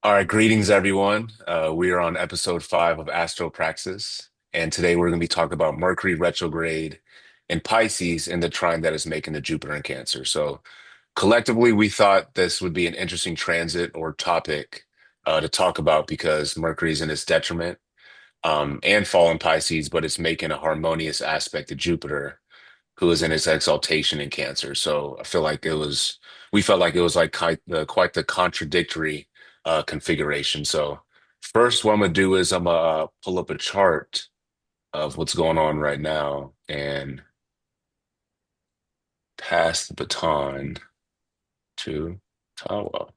All right, greetings everyone. We are on episode 5 of Astropraxis, and today we're going to be talking about Mercury retrograde in Pisces and the trine that is making the Jupiter in Cancer. So, collectively, we thought this would be an interesting transit or topic to talk about because Mercury is in its detriment and fall in Pisces, but it's making a harmonious aspect to Jupiter, who is in its exaltation in Cancer. So, we felt like it was like quite the contradictory configuration. So first, what I'm gonna do is I'm gonna pull up a chart of what's going on right now and pass the baton to Tawa. Look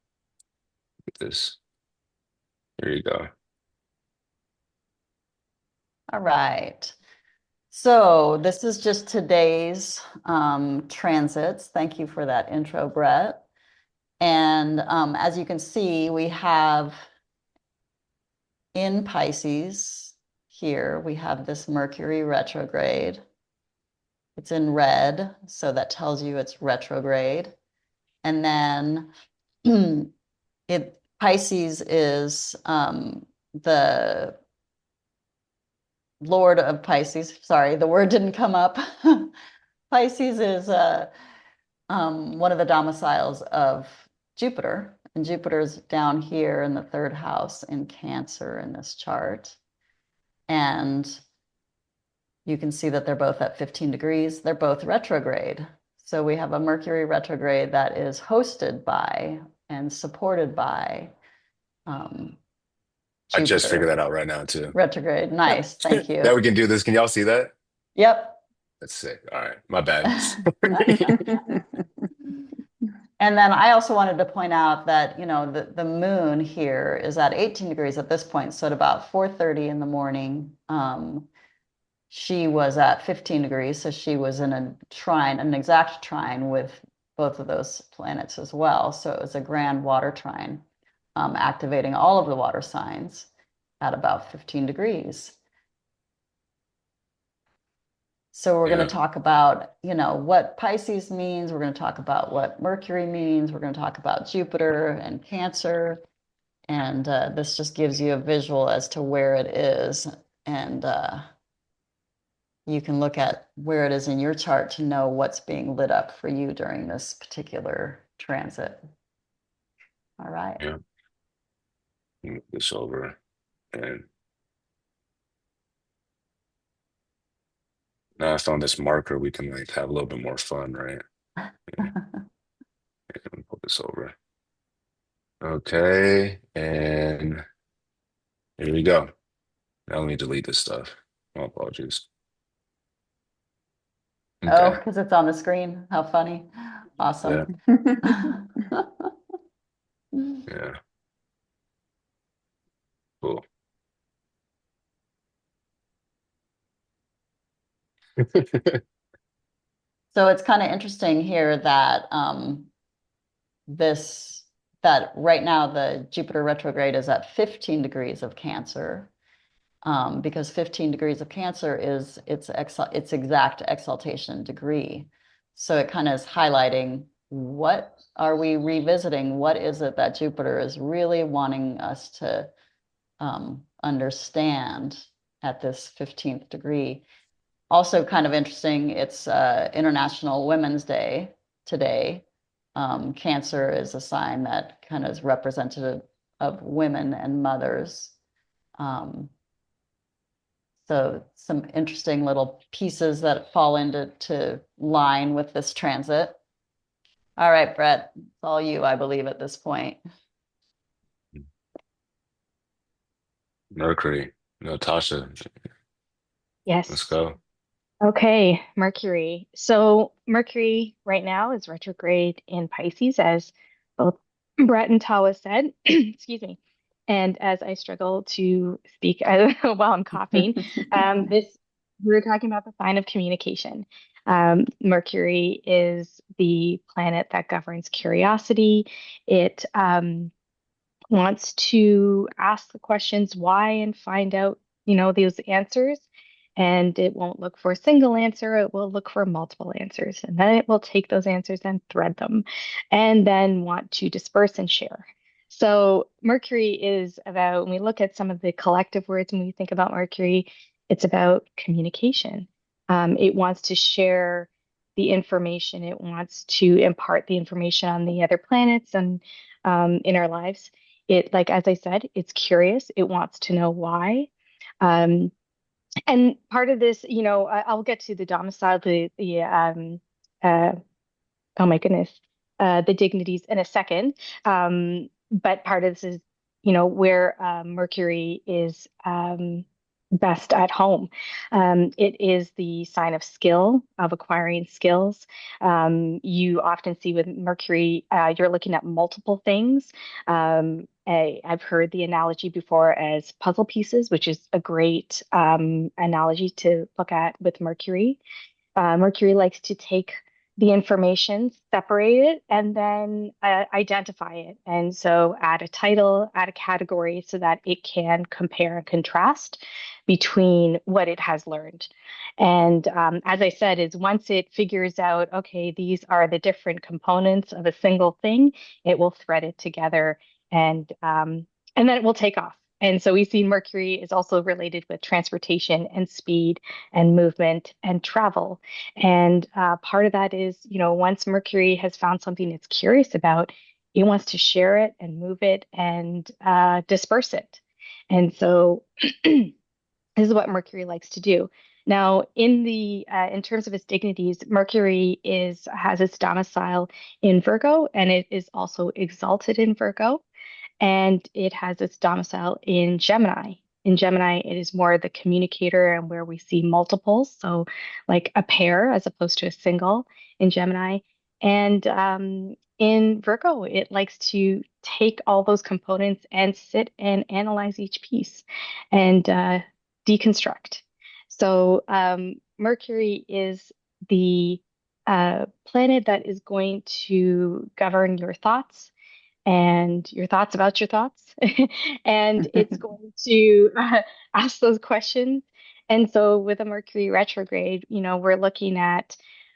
at this. Here you go. All right. So this is just today's transits. Thank you for that intro, Brett. And as you can see, we have in Pisces here, we have this Mercury retrograde. It's in red, so that tells you it's retrograde. And then Pisces is the Lord of Pisces. Sorry, the word didn't come up. Pisces is one of the domiciles of Jupiter, and Jupiter's down here in the third house in Cancer in this chart. And you can see that they're both at 15 degrees. They're both retrograde. So we have a Mercury retrograde that is hosted by and supported by I just figured Jupiter. that out right now too. Retrograde. Nice. Thank you. That we can do this. Can y'all see that? Yep. That's sick. All right, my bad. And then I also wanted to point out that, the moon here is at 18 degrees at this point. So at about 4:30 in the morning, she was at 15 degrees. So she was in a trine, an exact trine with both of those planets as well. So it was a grand water trine, activating all of the water signs at about 15 degrees. So we're going to Yeah, talk about, what Pisces means. We're going to talk about what Mercury means. We're going to talk about Jupiter and Cancer. And this just gives you a visual as to where it is. And you can look at where it is in your chart to know what's being lit up for you during this particular transit. All right. yeah. Move this over, and now it's on this marker. We can like have a little bit more fun, right? Yeah, let me pull this over. Okay, and here we go. Now let me delete this stuff. My apologies. Oh, Okay. because it's on the screen. How funny. Yeah. Awesome. Yeah. Cool. So it's kind of interesting here that this that right now the Jupiter retrograde is at 15 degrees of Cancer, because 15 degrees of Cancer is its exact exaltation degree. So it kind of is highlighting what are we revisiting? What is it that Jupiter is really wanting us to understand at this 15th degree? Also, kind of interesting, it's International Women's Day today. Cancer is a sign that kind of is representative of women and mothers. Um, so some interesting little pieces that fall into line with this transit. All right, Brett, it's all you, I believe, at this point. Mercury. Natasha, let's Yes. go. Okay, Mercury. So Mercury right now is retrograde in Pisces, as both Brett and Tawa said. Excuse me. And as I struggle to speak while I'm coughing, this we're talking about the sign of communication. Mercury is the planet that governs curiosity. It wants to ask the questions why and find out, those answers. And it won't look for a single answer, it will look for multiple answers. And then it will take those answers and thread them and then want to disperse and share. So Mercury is about, when we look at some of the collective words, when we think about Mercury, it's about communication. It wants to share the information. It wants to impart the information on the other planets and in our lives. It, like as I said, it's curious. It wants to know why. Um, and part of this, I'll get to the domicile, uh, oh my goodness, the dignities in a second. But part of this is, where Mercury is best at home. It is the sign of skill, of acquiring skills. You often see with Mercury, you're looking at multiple things. I've heard the analogy before as puzzle pieces, which is a great analogy to look at with Mercury. Mercury likes to take the information, separate it, and then identify it. And so add a title, add a category so that it can compare and contrast between what it has learned. And as I said, is once it figures out, okay, these are the different components of a single thing, it will thread it together and then it will take off. And so we see Mercury is also related with transportation and speed and movement and travel. And part of that is, once Mercury has found something it's curious about, it wants to share it and move it and disperse it. And so this is what Mercury likes to do. Now, in terms of its dignities, Mercury is has its domicile in Virgo, and it is also exalted in Virgo, and it has its domicile in Gemini. In Gemini, it is more the communicator and where we see multiples, so like a pair as opposed to a single in Gemini. And in Virgo, it likes to take all those components and sit and analyze each piece and deconstruct. So Mercury is the planet that is going to govern your thoughts and your thoughts about your thoughts. And it's going to ask those questions. And so with a Mercury retrograde, we're looking at,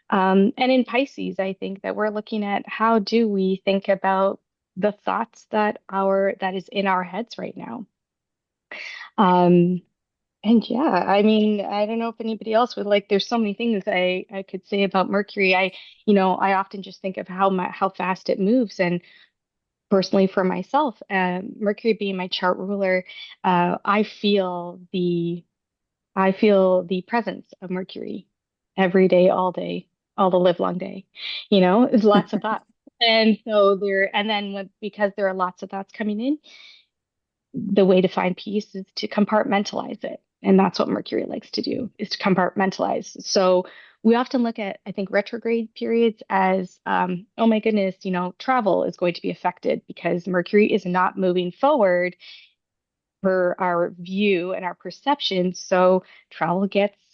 and in Pisces, I think that we're looking at how do we think about the thoughts that is in our heads right now. Um, and yeah, I mean, I don't know if anybody else would like, there's so many things I could say about Mercury. I often just think of how fast it moves. And personally for myself, Mercury being my chart ruler, I feel the presence of Mercury every day, all the live long day. There's lots of thoughts. Because there are lots of thoughts coming in, the way to find peace is to compartmentalize it. And that's what Mercury likes to do, is to compartmentalize. So we often look at, I think, retrograde periods as, oh my goodness, travel is going to be affected because Mercury is not moving forward for our view and our perception. So travel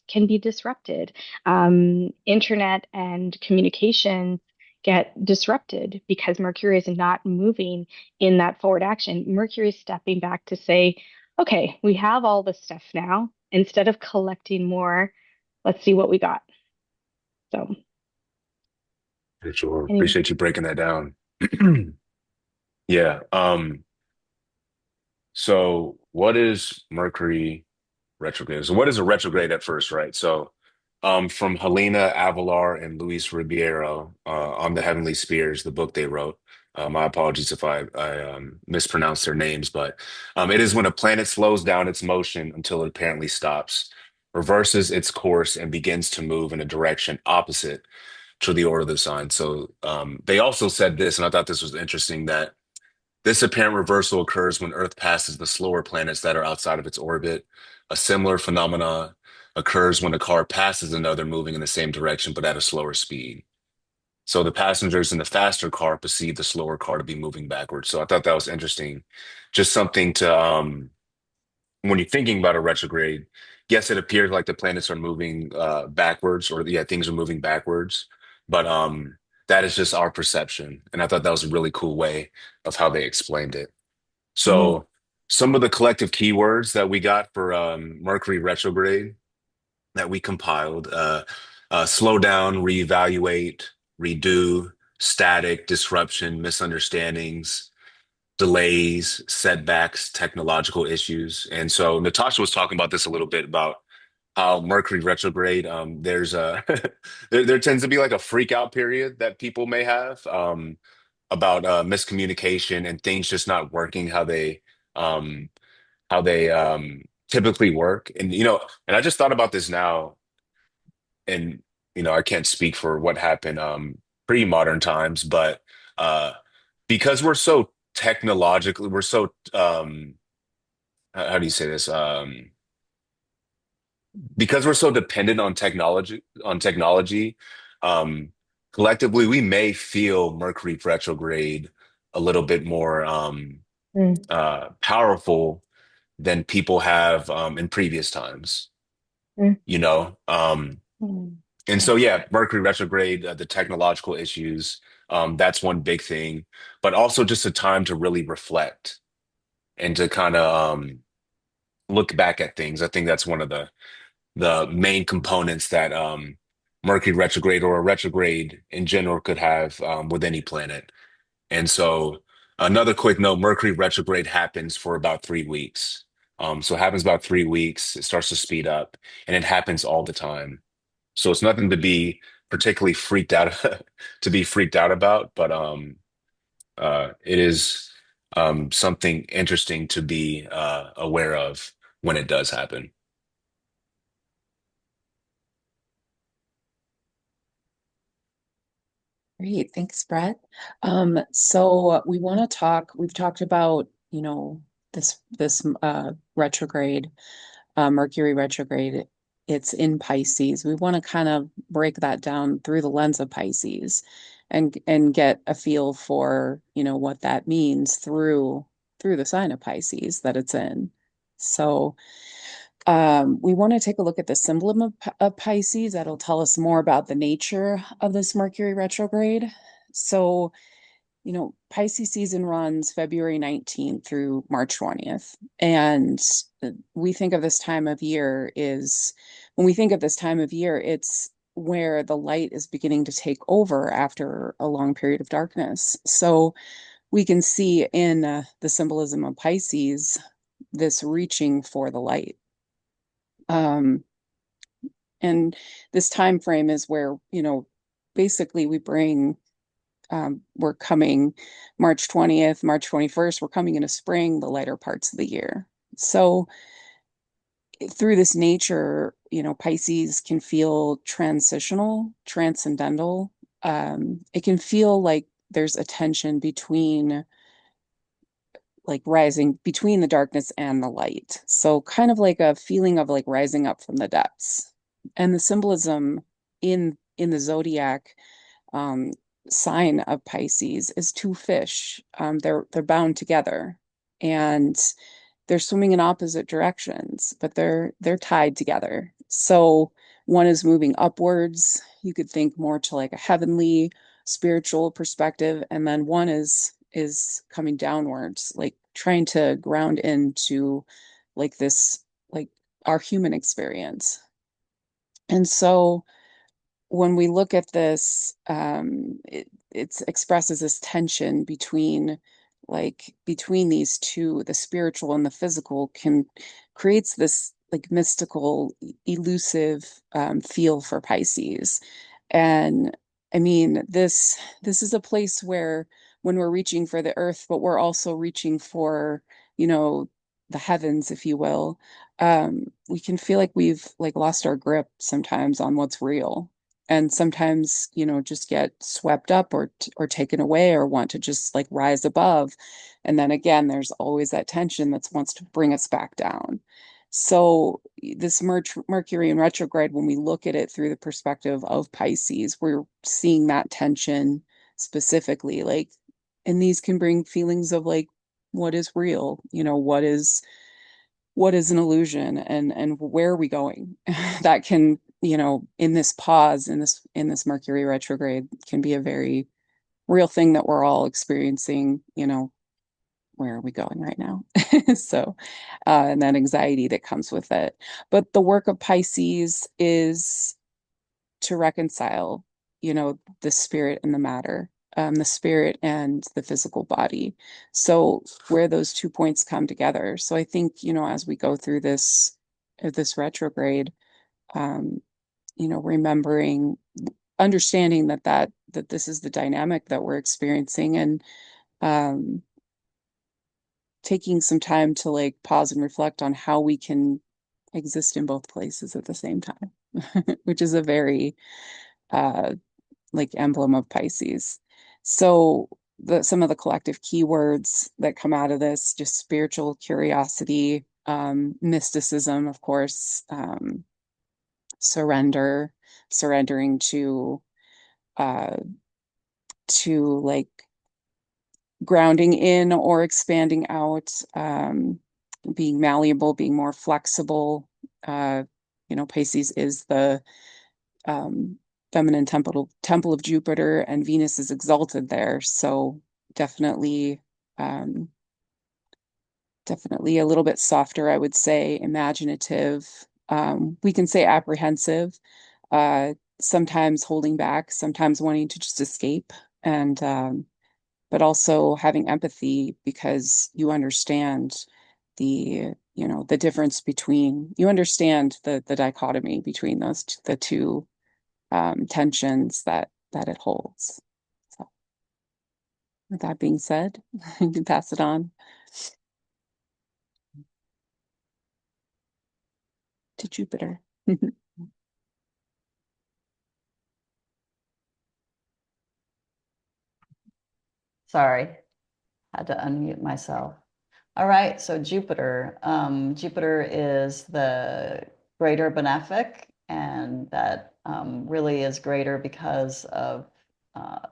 can be disrupted. Internet and communication get disrupted because Mercury is not moving in that forward action. Mercury is stepping back to say, okay, we have all this stuff now. Instead of collecting more, let's see what we got. So, For sure. anyway. Appreciate you breaking that down. Yeah. So what is Mercury retrograde? So what is a retrograde at first, right? So from Helena Avalar and Luis Ribeiro on the Heavenly Spheres, the book they wrote. My apologies if I mispronounced their names, but it is when a planet slows down its motion until it apparently stops, reverses its course, and begins to move in a direction opposite to the order of the sign. So they also said this, and I thought this was interesting, that this apparent reversal occurs when Earth passes the slower planets that are outside of its orbit. A similar phenomena occurs when a car passes another moving in the same direction but at a slower speed. So the passengers in the faster car perceive the slower car to be moving backwards. So I thought that was interesting. Just something to when you're thinking about a retrograde, yes, it appears like the planets are moving backwards, or yeah, things are moving backwards, but that is just our perception. And I thought that was a really cool way of how they explained it. Mm, So some of the collective keywords that we got for Mercury retrograde that we compiled, slow down, reevaluate, redo, static, disruption, misunderstandings, delays, setbacks, technological issues. And so Natasha was talking about this a little bit about how Mercury retrograde, there's a there tends to be like a freak out period that people may have about miscommunication and things just not working um, how they typically work. And and I just thought about this now, and I can't speak for what happened pre-modern times, but uh, because we're so technologically, we're so how do you say this? Because we're so dependent on technology, um, collectively we may feel Mercury retrograde a little bit more Mm, powerful than people have in previous times, mm, you know? Mm. And yeah. so, yeah, Mercury retrograde, the technological issues, that's one big thing, but also just a time to really reflect and to kind of look back at things. I think that's one of the main components that Mercury retrograde or a retrograde in general could have with any planet. And so, another quick note: Mercury retrograde happens for about 3 weeks. So it happens about 3 weeks. It starts to speed up, and it happens all the time. So it's nothing to be particularly freaked out to be freaked out about, but it is something interesting to be aware of when it does happen. Great, thanks, Brett. So we want to talk, we've talked about, this retrograde, Mercury retrograde. It's in Pisces. We want to kind of break that down through the lens of Pisces and get a feel for, what that means through the sign of Pisces that it's in. So we want to take a look at the symbol of Pisces. That'll tell us more about the nature of this Mercury retrograde. So, Pisces season runs February 19th through March 20th. And we think of this time of year is when we think of this time of year, it's where the light is beginning to take over after a long period of darkness. So we can see in the symbolism of Pisces this reaching for the light. Um, and this time frame is where, basically we're coming March 20th, March 21st, we're coming into spring, the lighter parts of the year. So through this nature, Pisces can feel transitional, transcendental. It can feel like there's a tension between like rising between the darkness and the light. So kind of like a feeling of like rising up from the depths. And the symbolism in the zodiac um, sign of Pisces is two fish. They're bound together, and they're swimming in opposite directions, but they're tied together. So one is moving upwards. You could think more to like a heavenly spiritual perspective, and then one is coming downwards, like trying to ground into like this like our human experience. And so when we look at this, it expresses this tension between these two, the spiritual and the physical, can creates this like mystical, elusive feel for Pisces. And I mean, this is a place where when we're reaching for the earth, but we're also reaching for, you know, the heavens, if you will, we can feel like we've like lost our grip sometimes on what's real and sometimes just get swept up or taken away or want to just like rise above, and then again there's always that tension that wants to bring us back down. So this Mercury in retrograde, when we look at it through the perspective of Pisces, we're seeing that tension specifically, like, and these can bring feelings of like what is real, what is an illusion, and where are we going. That can, in this pause, in this Mercury retrograde, can be a very real thing that we're all experiencing. Where are we going right now? So and that anxiety that comes with it. But the work of Pisces is to reconcile the spirit and the matter. the spirit and the physical body. So where those 2 points come together. So I think, as we go through this retrograde, remembering, understanding that this is the dynamic that we're experiencing, and um, taking some time to like pause and reflect on how we can exist in both places at the same time, which is a very like emblem of Pisces. So some of the collective keywords that come out of this, just spiritual curiosity, mysticism, of course, surrendering uh to like grounding in or expanding out, being malleable, being more flexible. Pisces is the um, feminine temple of Jupiter, and Venus is exalted there. So definitely, um, definitely a little bit softer, I would say, imaginative. We can say apprehensive, sometimes holding back, sometimes wanting to just escape, and but also having empathy because you understand the difference between, you understand the dichotomy between the two tensions that it holds. So with that being said, you can pass it on to Jupiter. Sorry, had to unmute myself. All right, so Jupiter. Jupiter is the greater benefic, and that really is greater because of uh,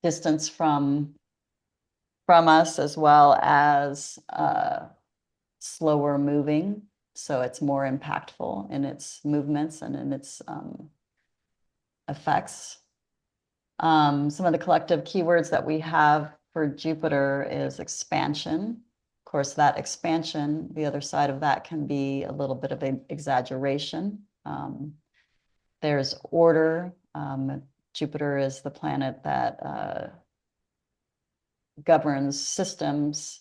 distance from us, as well as slower moving. So it's more impactful in its movements and in its effects. Some of the collective keywords that we have for Jupiter is expansion. Of course, that expansion, the other side of that can be a little bit of an exaggeration. There's order. Jupiter is the planet that governs systems,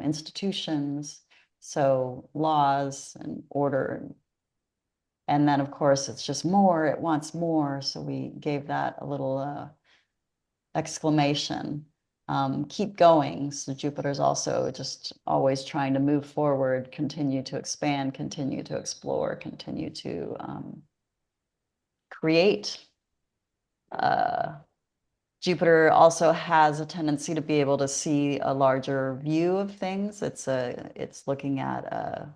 institutions, so laws and order. And then, of course, it's just more, it wants more. So we gave that a little exclamation. Keep going. So Jupiter's also just always trying to move forward, continue to expand, continue to explore, continue to create. Jupiter also has a tendency to be able to see a larger view of things. It's looking at a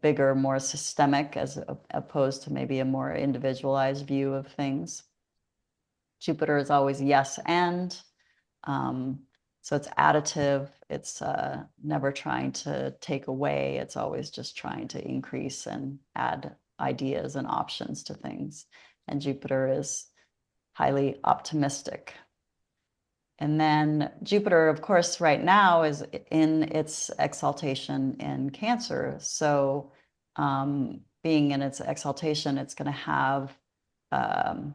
bigger, more systemic, as opposed to maybe a more individualized view of things. Jupiter is always yes and. So it's additive. It's never trying to take away. It's always just trying to increase and add ideas and options to things. And Jupiter is highly optimistic. And then Jupiter, of course, right now is in its exaltation in Cancer. So being in its exaltation, it's going to have an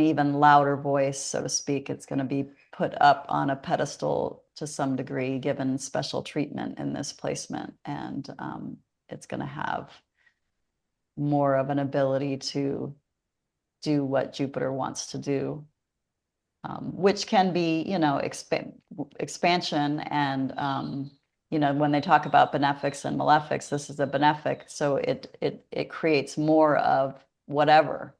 even louder voice, so to speak. It's going to be put up on a pedestal to some degree, given special treatment in this placement. And it's going to have more of an ability to do what Jupiter wants to do, which can be, expansion. And, when they talk about benefics and malefics, this is a benefic. So it creates more of whatever.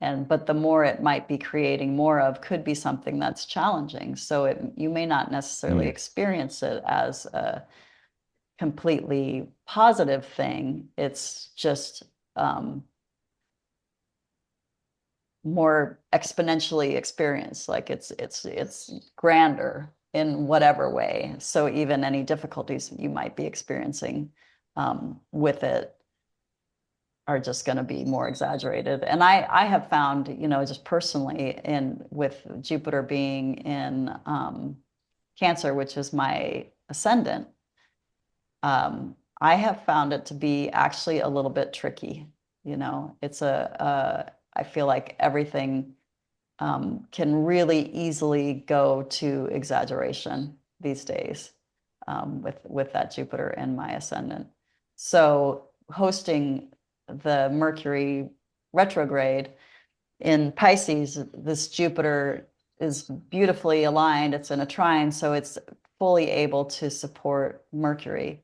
But the more it might be creating more of could be something that's challenging. So you may not necessarily experience it as a completely positive thing. It's just more exponentially experienced, like it's grander in whatever way. So even any difficulties you might be experiencing with it are just going to be more exaggerated. And I have found, just personally, with Jupiter being in Cancer, which is my ascendant, I have found it to be actually a little bit tricky. It's I feel like everything can really easily go to exaggeration these days with that Jupiter in my ascendant. So hosting the Mercury retrograde in Pisces, this Jupiter is beautifully aligned. It's in a trine, so it's fully able to support Mercury.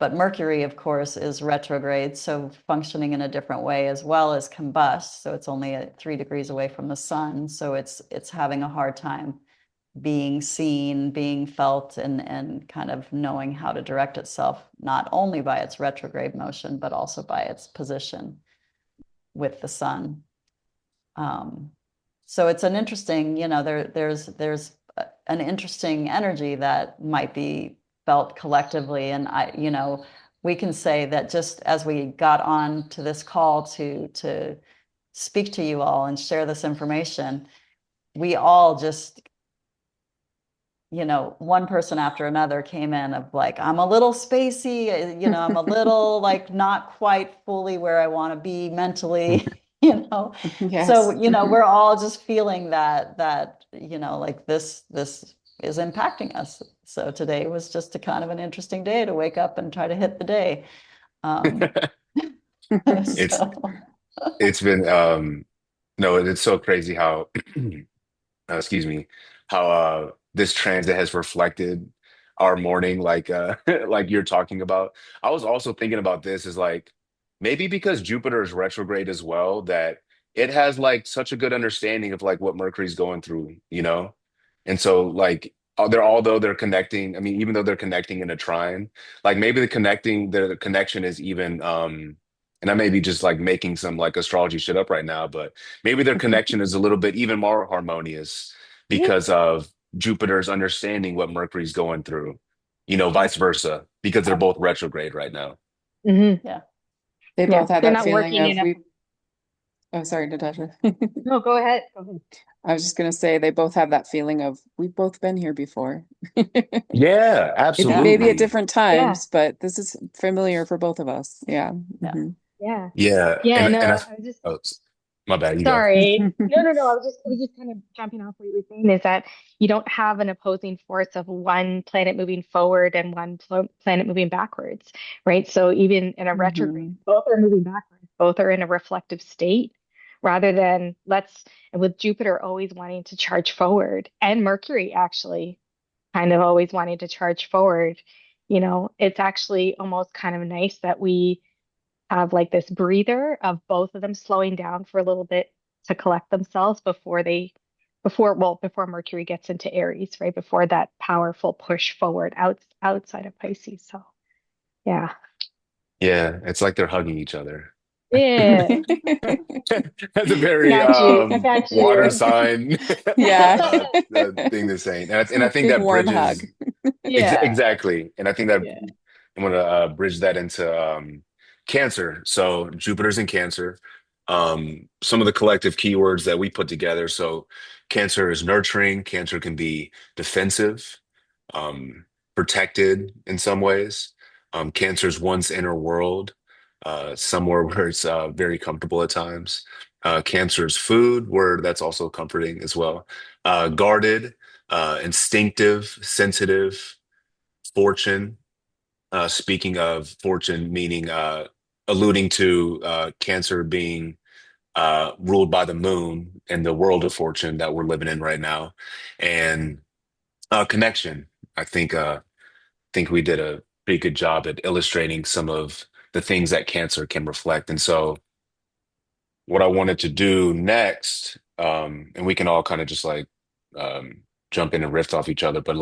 But Mercury, of course, is retrograde, so functioning in a different way as well as combust. So it's only at 3 degrees away from the sun. So it's having a hard time being seen, being felt, and kind of knowing how to direct itself, not only by its retrograde motion, but also by its position with the sun. So it's an interesting, there's an interesting energy that might be felt collectively. And we can say that just as we got on to this call to speak to you all and share this information, we all just, one person after another came in of like, I'm a little spacey, I'm a little like not quite fully where I want to be mentally, Yes. So, we're all just feeling that, like this is impacting us. So today was just a kind of an interesting day to wake up and try to hit the day. It's So, it's been no, it's so crazy how excuse me, how this transit has reflected our morning, like like you're talking about. I was also thinking about this is like maybe because Jupiter is retrograde as well, that it has like such a good understanding of like what Mercury's going through, you know? And so like although they're connecting, I mean, even though they're connecting in a trine, like maybe the connection is even and I may be just like making some like astrology shit up right now, but maybe their connection is a little bit even more harmonious Yeah. because of Jupiter's understanding what Mercury's going through, Yeah. vice versa, because they're both retrograde right now. Mm-hmm. yeah. They Yeah. both had They're that not feeling working of in a. we. Oh, sorry, Natasha. No, go ahead. Go ahead. I was just gonna say they both have that feeling of we've both been here before. Yeah, It may be at absolutely. different Yeah. times, but this is familiar for both of us. Yeah. Yeah. Yeah. Yeah, Yeah. No, and I I was just oh, my bad, you go. sorry. No, no, no. I was just kind of jumping off what you were saying is that you don't have an opposing force of one planet moving forward and one planet moving backwards, right? So even in a retrograde, Hmm. both are moving backwards, both are in a reflective state rather than and with Jupiter always wanting to charge forward and Mercury actually kind of always wanting to charge forward, it's actually almost kind of nice that we have like this breather of both of them slowing down for a little bit to collect themselves before Mercury gets into Aries, right? Before that powerful push forward outside of Pisces. So yeah. Yeah, it's like they're hugging each other. Yeah. That's a very Got you. I got water you. sign Yeah. thing to say, and I think Big that warm hug. bridges Yeah. exactly, and I think that Yeah. I'm gonna bridge that into Cancer. So Jupiter's in Cancer. Some of the collective keywords that we put together. So Cancer is nurturing. Cancer can be defensive, um, protected in some ways. Cancer's one's inner world, somewhere where it's very comfortable at times. Cancer's food, where that's also comforting as well. Guarded, instinctive, sensitive, fortune. Speaking of fortune, meaning alluding to Cancer being ruled by the moon and the world of fortune that we're living in right now, and connection. I think we did a pretty good job at illustrating some of the things that Cancer can reflect. And so, what I wanted to do next, and we can all kind of just um, jump in and riff off each other, but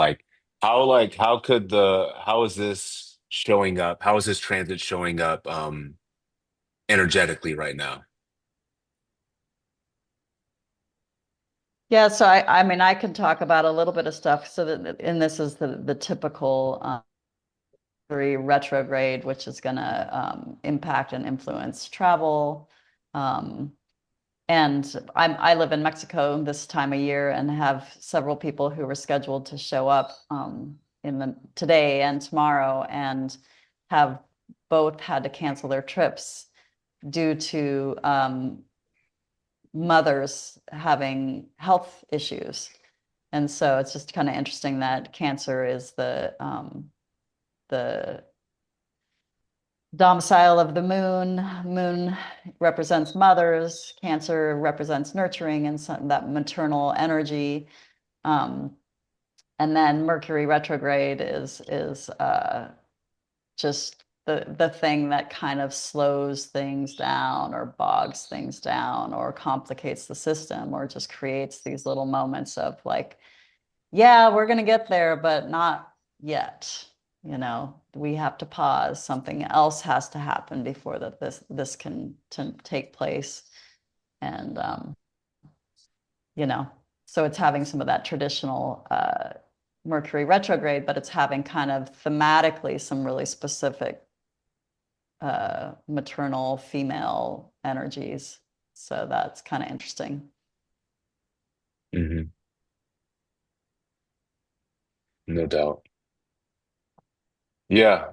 how is this showing up? How is this transit showing up energetically right now? Yeah, so I mean, I can talk about a little bit of stuff. So that, and this is the typical retrograde, which is going to impact and influence travel. Um, and I live in Mexico this time of year and have several people who were scheduled to show up in the today and tomorrow and have both had to cancel their trips due to mothers having health issues. And so it's just kind of interesting that Cancer is the domicile of the moon. Moon represents mothers. Cancer represents nurturing and some, that maternal energy. And then Mercury retrograde is just the thing that kind of slows things down or bogs things down or complicates the system or just creates these little moments of like, yeah, we're going to get there, but not yet. You know, we have to pause. Something else has to happen before that this can take place. And you know, so it's having some of that traditional Mercury retrograde, but it's having kind of thematically some really specific maternal female energies. So that's kind of interesting. Hmm. No doubt. Yeah.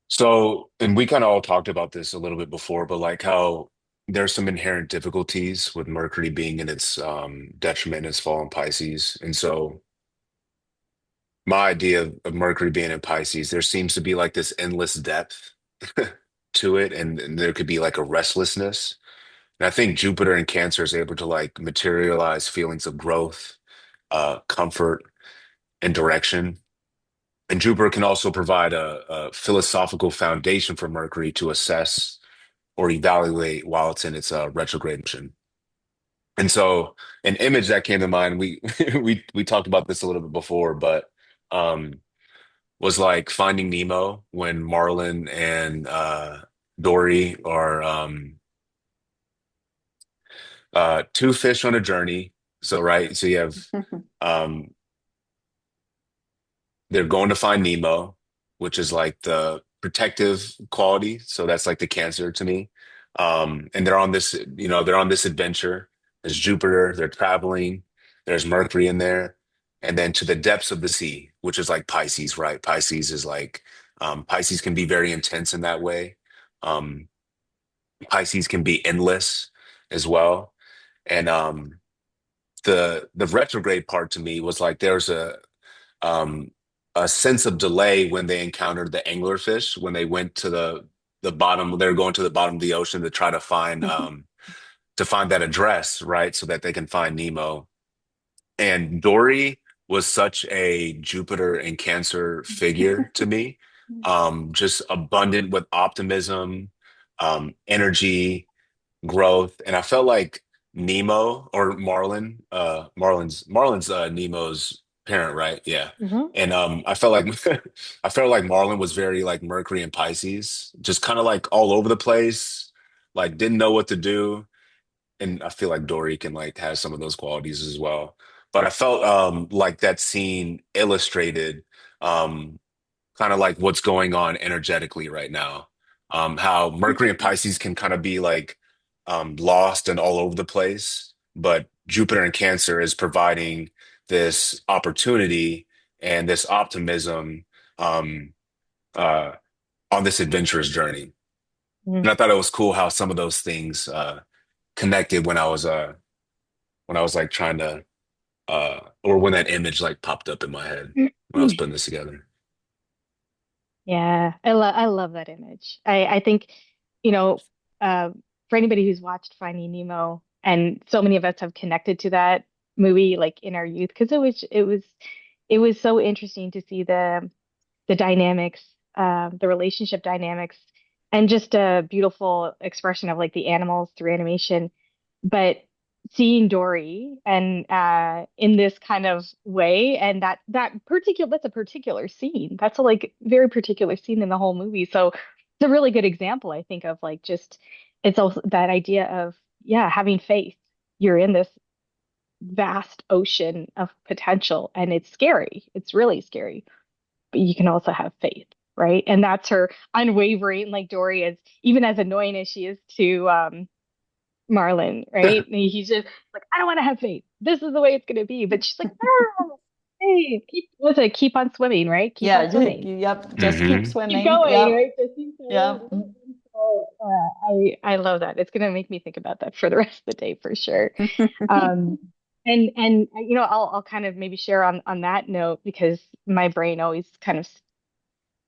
So, and we kind of all talked about this a little bit before, but like how there's some inherent difficulties with Mercury being in its detriment in its fall in Pisces. And so my idea of Mercury being in Pisces, there seems to be like this endless depth to it, and there could be like a restlessness. And I think Jupiter in Cancer is able to like materialize feelings of growth, comfort, and direction. And Jupiter can also provide a philosophical foundation for Mercury to assess or evaluate while it's in its retrograde motion. And so, an image that came to mind, we we talked about this a little bit before, but um, was like Finding Nemo when Marlin and Dory are two fish on a journey. So, right, so you have um, they're going to find Nemo, which is like the protective quality. So that's like the Cancer to me. And they're on this, they're on this adventure. There's Jupiter, they're traveling, there's Mercury in there. And then to the depths of the sea, which is like Pisces, right? Pisces is like, Pisces can be very intense in that way. Um, Pisces can be endless as well. And the retrograde part to me was like there's um, a sense of delay when they encountered the anglerfish when they went to the bottom. They're going to the bottom of the ocean to try to find that address, right, so that they can find Nemo. And Dory was such a Jupiter and Cancer figure to me, just abundant with optimism, energy, growth, and I felt like Nemo or Marlin, Marlin's Nemo's parent, right? Yeah. Mhm. And I felt like I felt like Marlin was very like Mercury and Pisces, just kind of like all over the place, like didn't know what to do. And I feel like Dory can like have some of those qualities as well. But I felt like that scene illustrated um kind of like what's going on energetically right now. How Mercury and Pisces can kind of be like lost and all over the place, but Jupiter and Cancer is providing this opportunity and this optimism um, uh, on this adventurous journey. Mhm. And I thought it was cool how some of those things connected when I was like trying to or when that image like popped up in my head when I was putting this together. Yeah, I love that image. I think, you know, uh, for anybody who's watched Finding Nemo, and so many of us have connected to that movie like in our youth, because it was so interesting to see the dynamics, the relationship dynamics, and just a beautiful expression of like the animals through animation. But seeing Dory and in this kind of way, and that's a particular scene. That's a like very particular scene in the whole movie. So it's a really good example, I think, of like just it's also that idea of yeah, having faith. You're in this vast ocean of potential, and it's scary. It's really scary, but you can also have faith, right? And that's her unwavering, like Dory is, even as annoying as she is to Marlin, right? And he's just like, I don't want to have faith. This is the way it's going to be. But she's like, no, Hey, what's it? Keep on swimming, right? Keep on Yeah, swimming. yep, just keep Hmm. Keep swimming. going, Yep, right? Just keep going. yep. And so, I love that. It's gonna make me think about that for the rest of the day for sure. Um, and I'll kind of maybe share on that note because my brain always kind of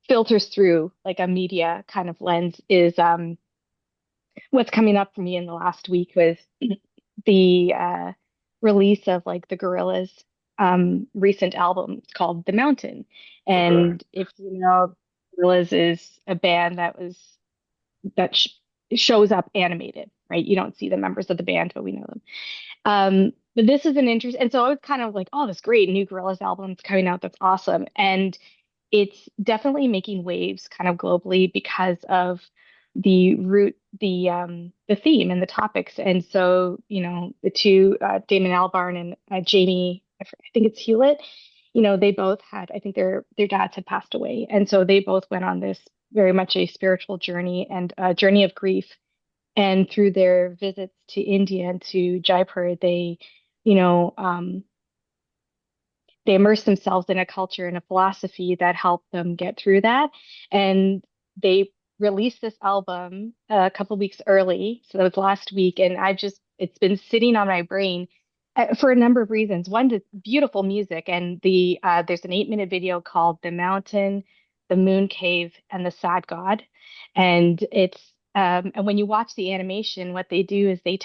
filters through like a media kind of lens is what's coming up for me in the last week was the release of like the Gorillaz recent album called The Mountain. Okay. And if you know, Gorillaz is a band that shows up animated, right? You don't see the members of the band, but we know them. But this is an interest, and so I was kind of like, oh, this great new Gorillaz album's coming out. That's awesome. And it's definitely making waves kind of globally because of the root, the theme and the topics. And so, the two, Damon Albarn and Jamie, I think it's Hewlett, they both had, I think their dads had passed away. And so they both went on this very much a spiritual journey and a journey of grief. And through their visits to India and to Jaipur, you know, um, they immerse themselves in a culture and a philosophy that helped them get through that. And they released this album a couple weeks early. So that was last week. And it's been sitting on my brain for a number of reasons. One, it's beautiful music. And there's an 8-minute video called The Mountain, The Moon Cave, and The Sad God. And when you watch the animation, what they do is they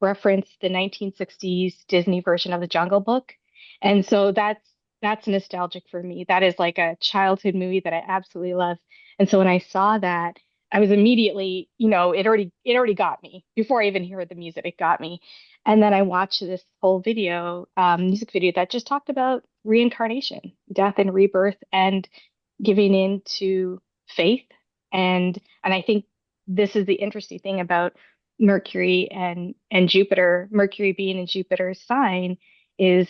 reference the 1960s Disney version of the Jungle Book. And so that's nostalgic for me. That is like a childhood movie that I absolutely love. And so when I saw that, I was immediately, it already got me before I even heard the music. It got me. And then I watched this whole music video that just talked about reincarnation, death and rebirth, and giving in to faith. And I think this is the interesting thing about Mercury and Jupiter. Mercury being in Jupiter's sign is,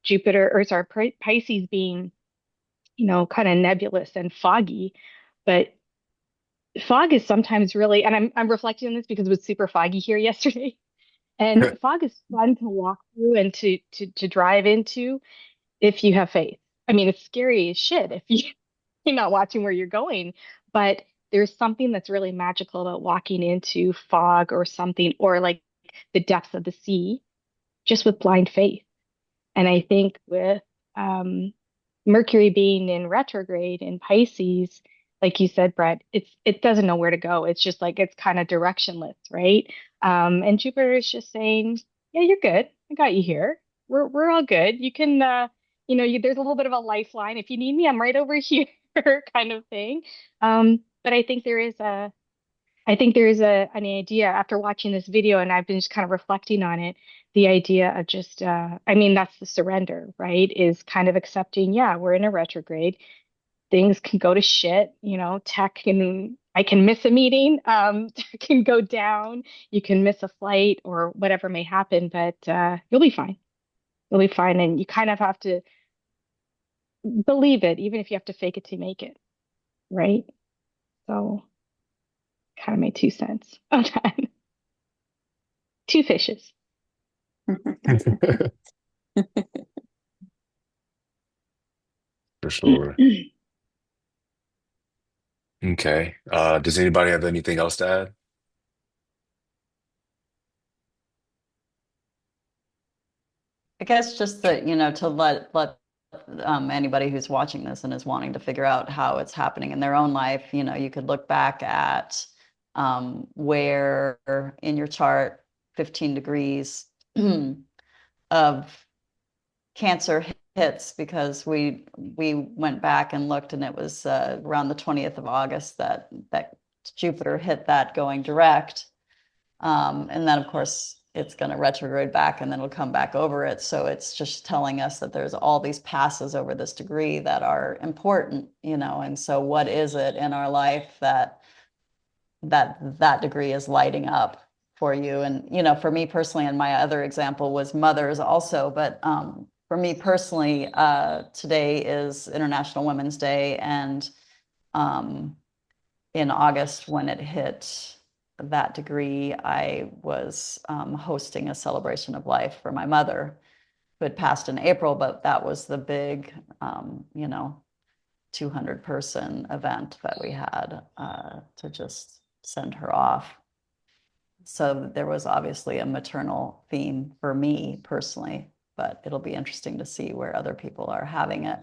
Jupiter, or sorry, Pisces being, kind of nebulous and foggy. But fog is sometimes really, and I'm reflecting on this because it was super foggy here yesterday. And fog is fun to walk through and to drive into if you have faith. I mean, it's scary as shit if you're not watching where you're going, but there's something that's really magical about walking into fog or something, or like the depths of the sea, just with blind faith. And I think with um, Mercury being in retrograde in Pisces, like you said, Brett, it doesn't know where to go. It's just like it's kind of directionless, right? And Jupiter is just saying, "Yeah, you're good. I got you here. We're all good. You can, there's a little bit of a lifeline. If you need me, I'm right over here," kind of thing. But I think there is an idea after watching this video, and I've been just kind of reflecting on it. The idea of just, I mean, that's the surrender, right? Is kind of accepting, yeah, we're in a retrograde. Things can go to shit, I can miss a meeting, tech can go down, you can miss a flight or whatever may happen, but you'll be fine. You'll be fine. And you kind of have to believe it, even if you have to fake it to make it, right? So, kind of my 2 cents on that. Two fishes. For sure. Okay. Does anybody have anything else to add? I guess just that, to let anybody who's watching this and is wanting to figure out how it's happening in their own life, you could look back at where in your chart 15 degrees of Cancer hits, because we went back and looked, and it was around the 20th of August that Jupiter hit that going direct. And then, of course, it's going to retrograde back and then it'll come back over it. So it's just telling us that there's all these passes over this degree that are important, and so what is it in our life that degree is lighting up for you? And, for me personally, and my other example was mothers also, but for me personally, today is International Women's Day. And in August, when it hit that degree, I was hosting a celebration of life for my mother. who had passed in April, but that was the big, 200-person event that we had to just send her off. So there was obviously a maternal theme for me personally, but it'll be interesting to see where other people are having it.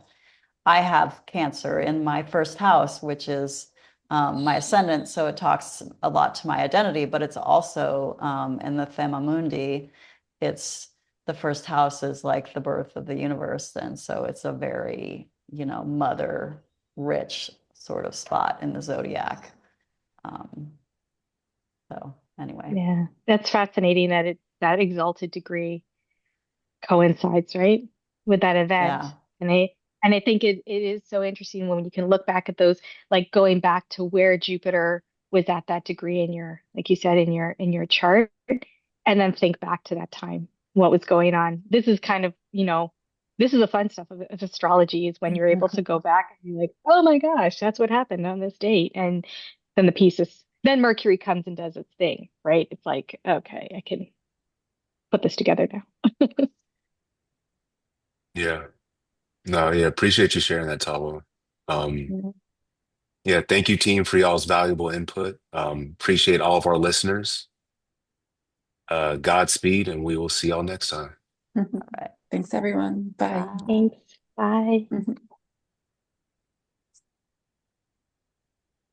I have Cancer in my first house, which is my ascendant, so it talks a lot to my identity, but it's also in the Thema Mundi, it's the first house is like the birth of the universe, and so it's a very, mother rich sort of spot in the zodiac. So anyway. Yeah, that's fascinating that that exalted degree coincides, right, with that event. Yeah. And I think it is so interesting when you can look back at those, like going back to where Jupiter was at that degree in your, like you said, in your chart, and then think back to that time, what was going on. This is kind of, this is the fun stuff of astrology is when you're able to go back and you're like, oh my gosh, that's what happened on this date. And then the pieces, then Mercury comes and does its thing, right? It's like, okay, I can put this together now. Yeah. No, yeah, appreciate you sharing that, Tavo. Um, yeah, thank you, team, for y'all's valuable input. Appreciate all of our listeners. Godspeed, and we will see y'all next time. All right. Thanks, everyone. Bye. Bye. Thanks. Bye.